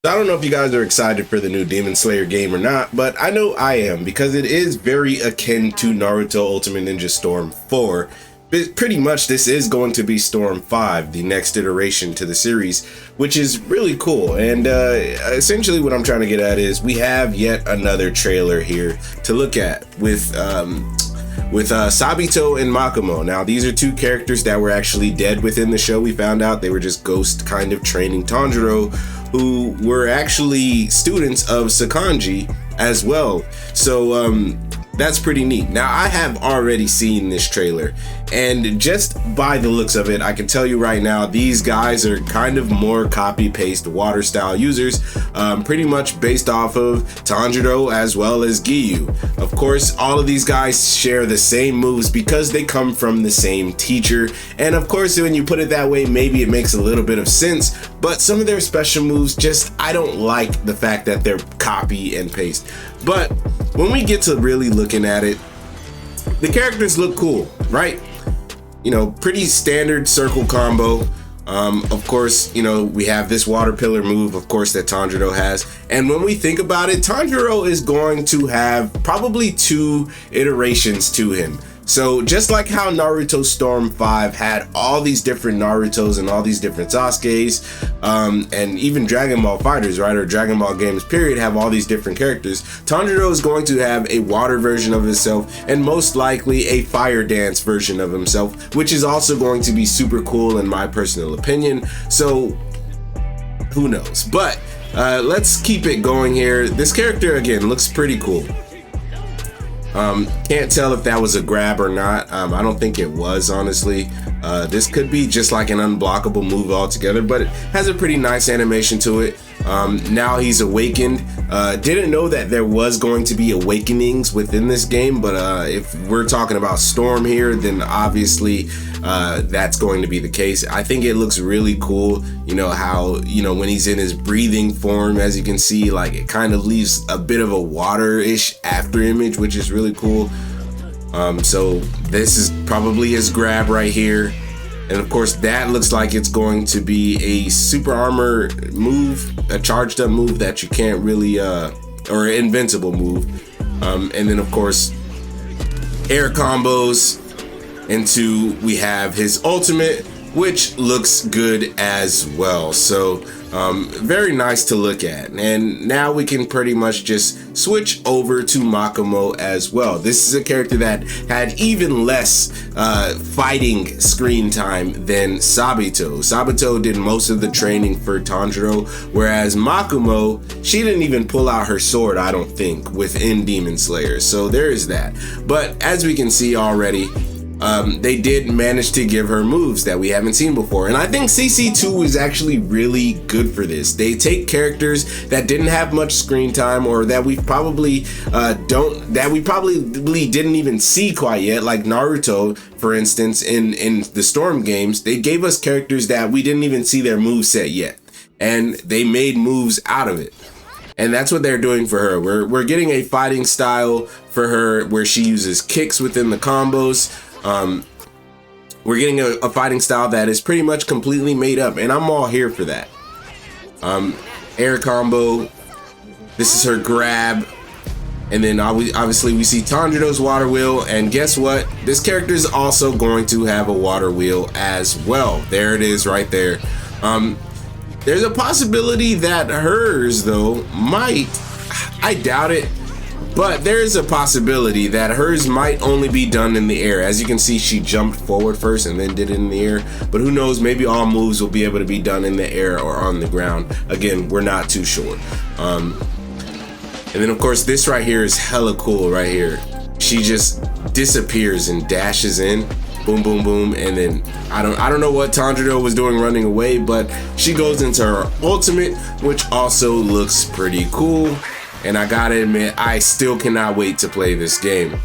I don't know if you guys are excited for the new Demon Slayer game or not, but I know I am because it is very akin to Naruto Ultimate Ninja Storm 4. Pretty much this is going to be Storm 5, the next iteration to the series, which is really cool. And essentially what I'm trying to get at is we have yet another trailer here to look at with Sabito and Makomo. Now, these are two characters that were actually dead within the show. We found out they were just ghost kind of training Tanjiro, who were actually students of Sakanji as well. So that's pretty neat. Now, I have already seen this trailer, and just by the looks of it, I can tell you right now, these guys are kind of more copy-paste water style users, pretty much based off of Tanjiro as well as Giyu. Of course, all of these guys share the same moves because they come from the same teacher, and of course, when you put it that way, maybe it makes a little bit of sense, but some of their special moves I don't like the fact that they're copy and paste. But when we get to really looking at it, the characters look cool, right? You know, pretty standard circle combo. Of course, you know, we have this water pillar move, of course, that Tanjiro has. And when we think about it, Tanjiro is going to have probably 2 iterations to him. So just like how Naruto Storm 5 had all these different Narutos and all these different Sasukes, and even Dragon Ball Fighters, right, or Dragon Ball games period, have all these different characters, Tanjiro is going to have a water version of himself and most likely a fire dance version of himself, which is also going to be super cool in my personal opinion. So who knows? But let's keep it going here. This character, again, looks pretty cool. Can't tell if that was a grab or not. I don't think it was, honestly. This could be just like an unblockable move altogether, but it has a pretty nice animation to it. Now he's awakened. Didn't know that there was going to be awakenings within this game, but if we're talking about Storm here, then obviously that's going to be the case. I think it looks really cool, you know, how, you know, when he's in his breathing form, as you can see, like it kind of leaves a bit of a water-ish after image, which is really cool. So this is probably his grab right here. And of course, that looks like it's going to be a super armor move, a charged up move that you can't really, or an invincible move. And then of course, air combos into, we have his ultimate, which looks good as well. So very nice to look at. And now we can pretty much just switch over to Makomo as well. This is a character that had even less fighting screen time than Sabito. Sabito did most of the training for Tanjiro, whereas Makomo, she didn't even pull out her sword, I don't think, within Demon Slayer. So there is that. But as we can see already, they did manage to give her moves that we haven't seen before. And I think CC2 is actually really good for this. They take characters that didn't have much screen time, or that we probably didn't even see quite yet, like Naruto, for instance, in the Storm games. They gave us characters that we didn't even see their moveset yet, and they made moves out of it. And that's what they're doing for her. We're getting a fighting style for her where she uses kicks within the combos. We're getting a fighting style that is pretty much completely made up, and I'm all here for that. Air combo. This is her grab. And then obviously we see Tanjiro's water wheel, and guess what? This character is also going to have a water wheel as well. There it is right there. There's a possibility that hers, though, might, I doubt it, but there is a possibility that hers might only be done in the air. As you can see, she jumped forward first and then did it in the air. But who knows, maybe all moves will be able to be done in the air or on the ground. Again, we're not too sure. And then of course, this right here is hella cool right here. She just disappears and dashes in. Boom, boom, boom, and then I don't know what Tanjiro was doing running away, but she goes into her ultimate, which also looks pretty cool. And I gotta admit, I still cannot wait to play this game.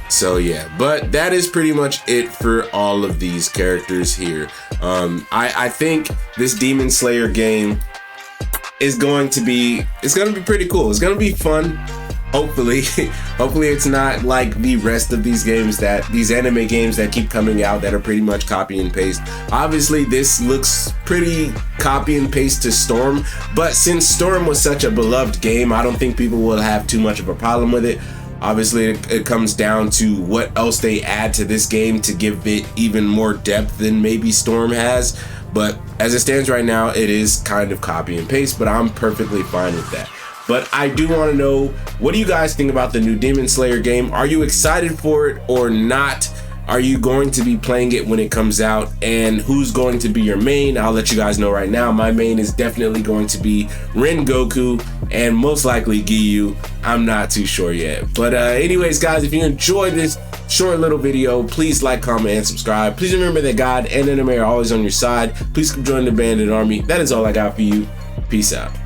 So yeah, but that is pretty much it for all of these characters here. I think this Demon Slayer game is going to be pretty cool. It's gonna be fun. hopefully hopefully it's not like the rest of these games, that these anime games that keep coming out that are pretty much copy and paste. Obviously this looks pretty copy and paste to Storm, but since Storm was such a beloved game, I don't think people will have too much of a problem with it. Obviously it comes down to what else they add to this game to give it even more depth than maybe Storm has, but as it stands right now, it is kind of copy and paste, but I'm perfectly fine with that. But I do want to know, what do you guys think about the new Demon Slayer game? Are you excited for it or not? Are you going to be playing it when it comes out? And who's going to be your main? I'll let you guys know right now. My main is definitely going to be Rengoku and most likely Giyu. I'm not too sure yet. But anyways, guys, if you enjoyed this short little video, please like, comment, and subscribe. Please remember that God and anime are always on your side. Please come join the Bandit Army. That is all I got for you. Peace out.